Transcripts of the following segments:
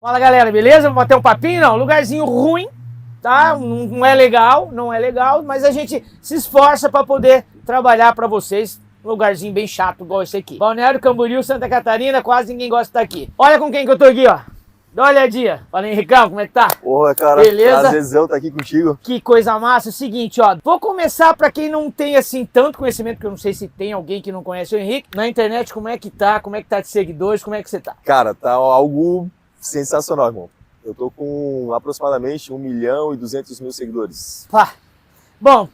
Fala galera, beleza? Vamos bater um papinho? Não, lugarzinho ruim, tá? Não é legal, mas a gente se esforça para poder trabalhar para vocês. Um lugarzinho bem chato, igual esse aqui. Balneário Camboriú, Santa Catarina, quase ninguém gosta de estar aqui. Olha com quem que eu tô aqui, ó. Dá uma olhadinha. Fala, Henricão, como é que tá? Porra, cara, beleza? Prazerzão tá aqui contigo. Que coisa massa. É o seguinte, ó. Vou começar pra quem não tem, assim, tanto conhecimento, porque eu não sei se tem alguém que não conhece o Henrique. Na internet, como é que tá? Como é que tá de seguidores? Como é que você tá? Cara, tá algo sensacional, irmão. Eu tô com aproximadamente 1.200.000 seguidores. Pá. Bom,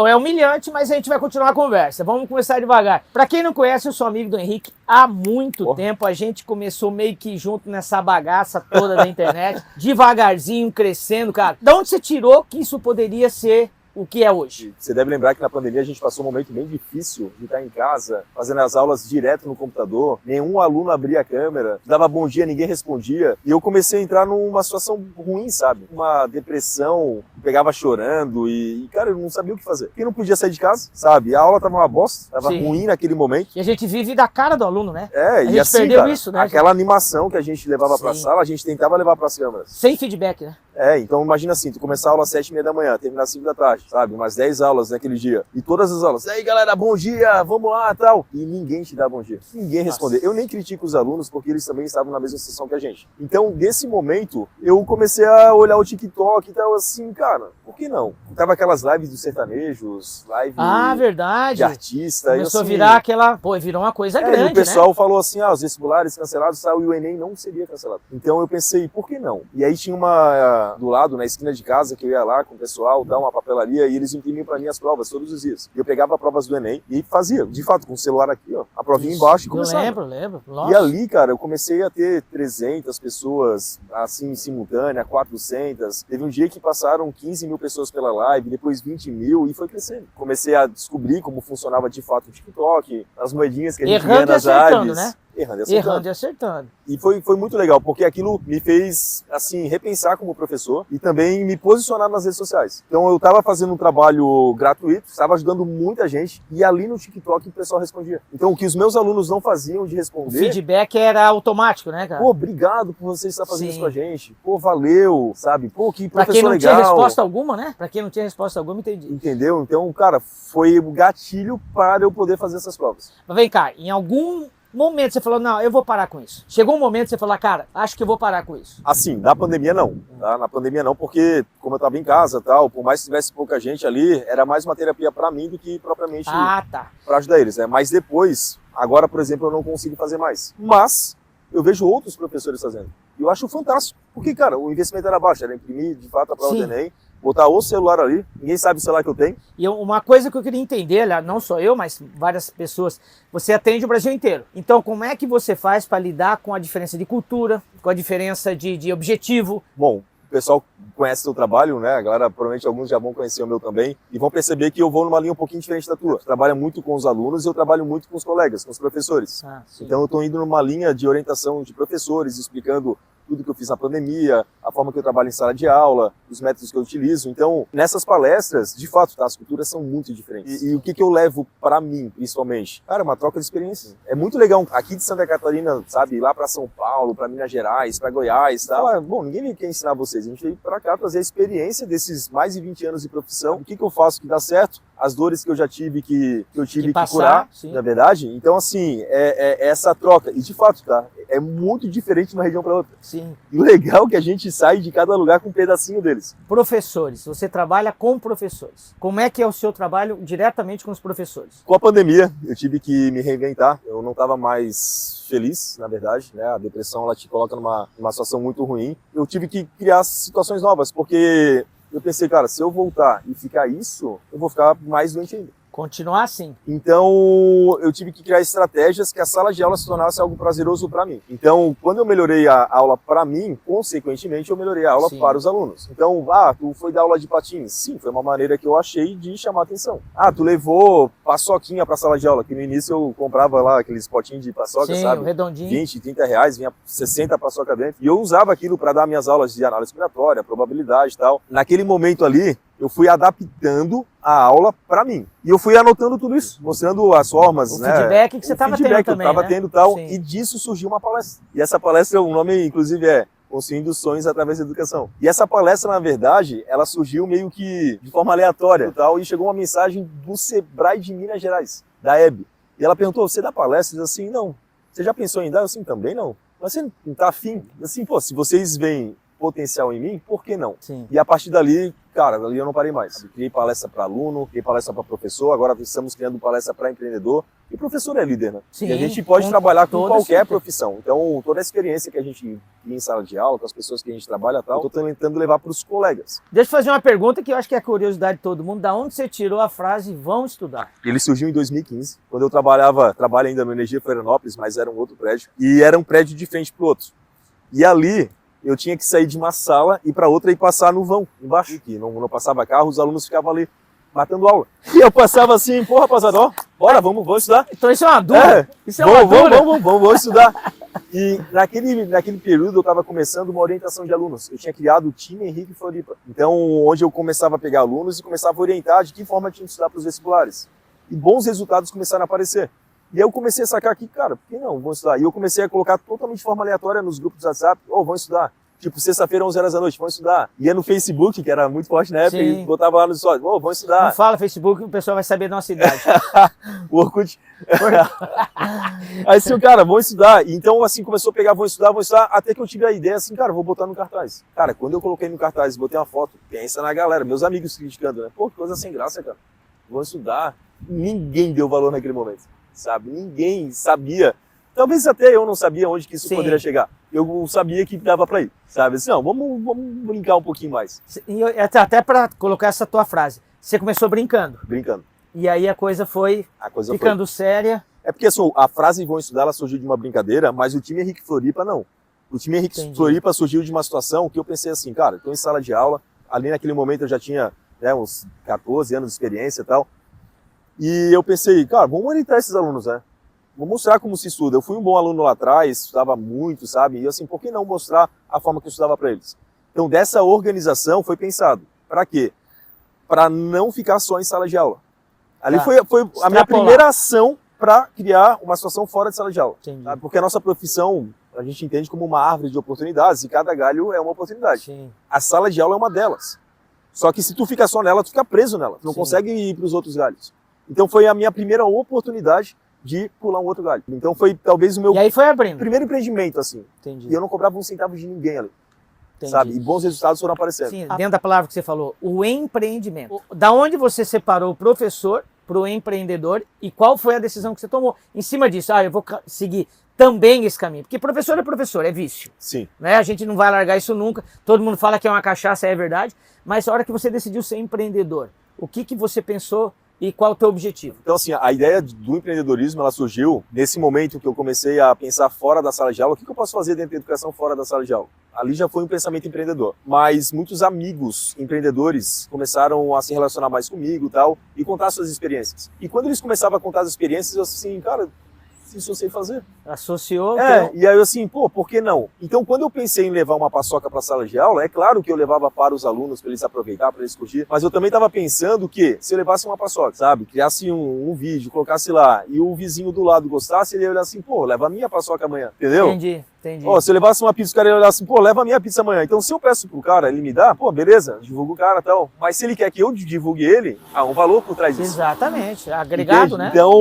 é humilhante, mas a gente vai continuar a conversa. Vamos começar devagar. Pra quem não conhece, eu sou amigo do Henrique há muito tempo. A gente começou meio que junto nessa bagaça toda da internet, devagarzinho, crescendo, cara. Da onde você tirou que isso poderia ser o que é hoje? Você deve lembrar que na pandemia a gente passou um momento bem difícil de estar em casa, fazendo as aulas direto no computador. Nenhum aluno abria a câmera, dava bom dia, ninguém respondia. E eu comecei a entrar numa situação ruim, sabe? Uma depressão, pegava chorando e cara, eu não sabia o que fazer. Porque não podia sair de casa, sabe? A aula tava uma bosta, tava ruim naquele momento. E a gente vive da cara do aluno, né? É, e assim, perdeu cara, isso, né? aquela animação que a gente levava pra sala, a gente tentava levar pras câmeras. Sem feedback, né? É, então imagina assim, tu começar a aula às 7h30 da manhã, terminar às 5 da tarde, sabe? Umas 10 aulas naquele dia. E todas as aulas, e aí galera, bom dia, vamos lá, tal. E ninguém te dá bom dia. Ninguém responder. Eu nem critico os alunos, porque eles também estavam na mesma situação que a gente. Então, nesse momento, eu comecei a olhar o TikTok e tal, assim, cara, por que não? Tava aquelas lives dos sertanejos, verdade. de artista. Começou assim, a virar aquela... Pô, virou uma coisa grande, e o pessoal né? falou assim, os vestibulares cancelados, e o Enem não seria cancelado. Então eu pensei, por que não? E aí tinha uma, do lado, na esquina de casa, que eu ia lá com o pessoal, dar uma papelaria, e eles imprimiam pra mim as provas todos os dias. Eu pegava provas do Enem e fazia, de fato, com o celular aqui, ó, a provinha embaixo e começava. Eu lembro. Nossa. E ali, cara, eu comecei a ter 300 pessoas, assim, simultânea, 400. Teve um dia que passaram 15 mil pessoas pela live, depois 20 mil, e foi crescendo. Comecei a descobrir como funcionava de fato o TikTok, as moedinhas que a gente ganha nas lives. Né? Errando e acertando. E foi muito legal, porque aquilo me fez, assim, repensar como professor e também me posicionar nas redes sociais. Então eu estava fazendo um trabalho gratuito, estava ajudando muita gente e ali no TikTok o pessoal respondia. Então o que os meus alunos não faziam de responder... O feedback era automático, né, cara? Pô, obrigado por você estar fazendo isso com a gente. Pô, valeu, sabe? Pô, que professor legal. Pra quem não tinha resposta alguma, né? Pra quem não tinha resposta alguma, entendi. Entendeu? Então, cara, foi o gatilho para eu poder fazer essas provas. Mas vem cá, em algum momento você falou, não, eu vou parar com isso. Chegou um momento que você falou, cara, acho que eu vou parar com isso. Assim, na pandemia não, tá? Na pandemia não, porque como eu tava em casa e tal, por mais que tivesse pouca gente ali, era mais uma terapia pra mim do que propriamente pra ajudar eles, né? Mas depois, agora, por exemplo, eu não consigo fazer mais. Mas eu vejo outros professores fazendo. E eu acho fantástico, porque, cara, o investimento era baixo, era imprimir, de fato, a prova do Enem, botar o celular ali, ninguém sabe o celular que eu tenho. E uma coisa que eu queria entender, não só eu, mas várias pessoas, você atende o Brasil inteiro. Então, como é que você faz para lidar com a diferença de cultura, com a diferença de objetivo? Bom, o pessoal conhece o seu trabalho, né? A galera, provavelmente alguns já vão conhecer o meu também, e vão perceber que eu vou numa linha um pouquinho diferente da tua. Eu trabalho muito com os alunos e eu trabalho muito com os colegas, com os professores. Então eu estou indo numa linha de orientação de professores, explicando tudo que eu fiz na pandemia, a forma que eu trabalho em sala de aula, os métodos que eu utilizo. Então, nessas palestras, de fato, as culturas são muito diferentes. E o que eu levo para mim, principalmente? Cara, uma troca de experiências. É muito legal aqui de Santa Catarina, sabe, ir lá para São Paulo, para Minas Gerais, para Goiás, tá? Bom, ninguém me quer ensinar vocês. A gente veio para cá trazer a experiência desses mais de 20 anos de profissão. O que eu faço que dá certo? As dores que eu já tive que eu tive que curar, na verdade. Então, assim, é essa troca. E, de fato, tá? É muito diferente de uma região para outra. Sim. E o legal é que a gente sai de cada lugar com um pedacinho deles. Professores, você trabalha com professores. Como é que é o seu trabalho diretamente com os professores? Com a pandemia, eu tive que me reinventar. Eu não estava mais feliz, na verdade, né? A depressão, ela te coloca numa situação muito ruim. Eu tive que criar situações novas, porque eu pensei, cara, se eu voltar e ficar isso, eu vou ficar mais doente ainda. Continuar assim. Então, eu tive que criar estratégias que a sala de aula se tornasse algo prazeroso para mim. Então, quando eu melhorei a aula para mim, consequentemente, eu melhorei a aula para os alunos. Então, tu foi dar aula de patins? Sim, foi uma maneira que eu achei de chamar atenção. Tu levou paçoquinha para a sala de aula, que no início eu comprava lá aqueles potinhos de paçoca, sabe? Redondinho. 20, 30 reais, vinha 60 paçoca dentro. E eu usava aquilo para dar minhas aulas de análise respiratória, probabilidade e tal. Naquele momento ali, eu fui adaptando a aula para mim. E eu fui anotando tudo isso, mostrando as formas, o feedback que você estava tendo também, eu estava tendo tal, e disso surgiu uma palestra. E essa palestra, o nome inclusive é Construindo Sonhos através da Educação. E essa palestra, na verdade, ela surgiu meio que de forma aleatória e tal, e chegou uma mensagem do Sebrae de Minas Gerais, da Hebe. E ela perguntou, você dá palestra? Eu disse assim, não. Você já pensou em dar? Eu assim, também não. Mas você não tá afim? Assim, pô, se vocês veem potencial em mim, por que não? Sim. E a partir dali, cara, ali eu não parei mais. Eu criei palestra para aluno, criei palestra para professor, agora estamos criando palestra para empreendedor. E professor é líder, né? Sim, e a gente pode trabalhar com qualquer certeza. profissão. Então, toda a experiência que a gente tem em sala de aula, com as pessoas que a gente trabalha e tal, eu tô tentando levar para os colegas. Deixa eu fazer uma pergunta que eu acho que é a curiosidade de todo mundo. Da onde você tirou a frase vão estudar? Ele surgiu em 2015, quando eu trabalho ainda no Energia Florianópolis, mas era um outro prédio. E era um prédio de frente pro outro. E ali, eu tinha que sair de uma sala e para outra e passar no vão, embaixo, que não passava carro, os alunos ficavam ali matando aula. E eu passava assim, pô, rapaziada, ó, bora, vamos estudar. Então isso é uma dúvida? Isso é uma dúvida? Vamos estudar. E naquele período eu estava começando uma orientação de alunos. Eu tinha criado o time Henrique Floripa. Então, onde eu começava a pegar alunos e começava a orientar de que forma tinha que estudar para os vestibulares. E bons resultados começaram a aparecer. E aí eu comecei a sacar aqui, cara, por que não? Vamos estudar. E eu comecei a colocar totalmente de forma aleatória nos grupos do WhatsApp, vamos estudar. Tipo, sexta-feira, 11 horas da noite, vamos estudar. Ia no Facebook, que era muito forte na época, e botava lá no stories, vamos estudar. Não fala Facebook, o pessoal vai saber da nossa idade. O Orkut. Aí assim, cara, vamos estudar. E então, assim, começou a pegar, vamos estudar, até que eu tive a ideia, assim, cara, vou botar no cartaz. Cara, quando eu coloquei no cartaz, botei uma foto, pensa na galera, meus amigos criticando, né? Pô, que coisa sem graça, cara. Vamos estudar. Ninguém deu valor naquele momento, sabe? Ninguém sabia. Talvez até eu não sabia onde que isso poderia chegar. Eu sabia que dava pra ir, sabe? Assim, não, vamos brincar um pouquinho mais. E até pra colocar essa tua frase, você começou brincando. Brincando. E aí a coisa foi ficando séria. É porque assim, a frase vão estudar, ela surgiu de uma brincadeira, mas o time Henrique Floripa não. O time Henrique Floripa surgiu de uma situação que eu pensei assim, cara, estou em sala de aula, ali naquele momento eu já tinha uns 14 anos de experiência e tal, e eu pensei, cara, vamos orientar esses alunos, né? Vou mostrar como se estuda. Eu fui um bom aluno lá atrás, estudava muito, sabe? E assim, por que não mostrar a forma que eu estudava para eles? Então, dessa organização foi pensado. Para quê? Para não ficar só em sala de aula. Ali foi a minha primeira ação para criar uma situação fora de sala de aula. Sabe? Porque a nossa profissão, a gente entende como uma árvore de oportunidades, e cada galho é uma oportunidade. Sim. A sala de aula é uma delas. Só que se tu fica só nela, tu fica preso nela. Tu não consegue ir para os outros galhos. Então, foi a minha primeira oportunidade de pular um outro galho. Então foi talvez o meu primeiro empreendimento, assim. Entendi. E eu não cobrava um centavo de ninguém ali. Sabe? E bons resultados foram aparecendo. Sim, dentro da palavra que você falou, o empreendimento. Da onde você separou o professor para o empreendedor e qual foi a decisão que você tomou? Em cima disso, eu vou seguir também esse caminho. Porque professor, é vício. Sim. Né? A gente não vai largar isso nunca. Todo mundo fala que é uma cachaça, é verdade. Mas a hora que você decidiu ser empreendedor, o que você pensou? E qual é o teu objetivo? Então, assim, a ideia do empreendedorismo, ela surgiu nesse momento que eu comecei a pensar fora da sala de aula. O que eu posso fazer dentro da educação fora da sala de aula? Ali já foi um pensamento empreendedor. Mas muitos amigos empreendedores começaram a se relacionar mais comigo e tal, e contar suas experiências. E quando eles começavam a contar as experiências, eu assim, cara, isso eu sei fazer. Associou? E aí eu assim, por que não? Então, quando eu pensei em levar uma paçoca para a sala de aula, é claro que eu levava para os alunos, para eles aproveitar, para eles curtir, mas eu também estava pensando que, se eu levasse uma paçoca, sabe, criasse um vídeo, colocasse lá, e o vizinho do lado gostasse, ele ia olhar assim, leva a minha paçoca amanhã, entendeu? Entendi. Se eu levasse uma pizza, o cara ia olhar assim, leva a minha pizza amanhã. Então, se eu peço pro cara, ele me dá, beleza, divulga o cara e tal. Mas se ele quer que eu divulgue ele, há um valor por trás disso. Exatamente, agregado, entende? Né? Então,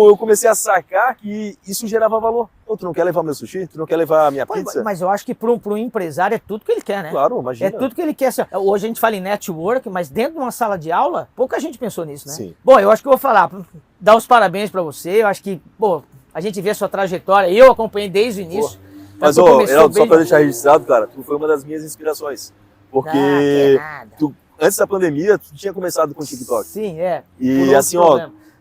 eu comecei a sacar que isso gerava valor. Tu não quer levar meu sushi? Tu não quer levar a minha pizza? Mas eu acho que para um empresário é tudo que ele quer, né? Claro, imagina. É tudo que ele quer. Hoje a gente fala em network, mas dentro de uma sala de aula, pouca gente pensou nisso, né? Sim. Bom, eu acho que eu vou falar, dar os parabéns para você. Eu acho que, a gente vê a sua trajetória, eu acompanhei desde o início. Mas, Heraldo, só para deixar registrado, cara, tu foi uma das minhas inspirações. Porque antes da pandemia, tu tinha começado com o TikTok. Sim, E assim,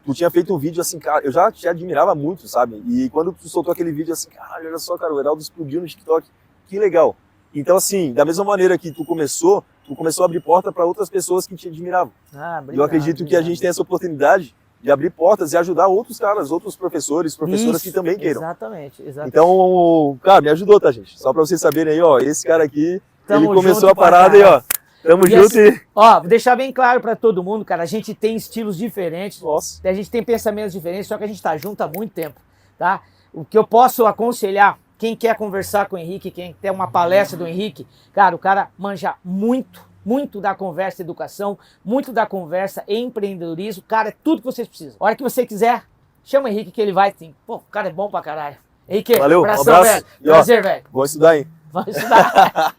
tu tinha feito um vídeo assim, cara, eu já te admirava muito, sabe? E quando tu soltou aquele vídeo assim, caralho, olha só, cara, o Heraldo explodiu no TikTok, que legal. Então, assim, da mesma maneira que tu começou a abrir porta para outras pessoas que te admiravam. Obrigado, eu acredito que a gente tem essa oportunidade de abrir portas e ajudar outros caras, outros professores, professoras que também queiram. Exatamente. Então, cara, me ajudou, tá, gente? Só pra vocês saberem aí, esse cara aqui, Tamo ele começou junto a parada aí, Tamo junto e... Ó, vou deixar bem claro pra todo mundo, cara, a gente tem estilos diferentes, Nossa. a gente tem pensamentos diferentes, só que a gente tá junto há muito tempo, tá? O que eu posso aconselhar, quem quer conversar com o Henrique, quem quer uma palestra do Henrique, cara, o cara manja muito da conversa educação, muito da conversa empreendedorismo, cara, é tudo que vocês precisam. A hora que você quiser, chama o Henrique que ele vai, sim. Pô, o cara é bom pra caralho. Henrique, valeu, abração, um abraço. velho. Prazer, velho. Vou estudar, hein? Vai estudar.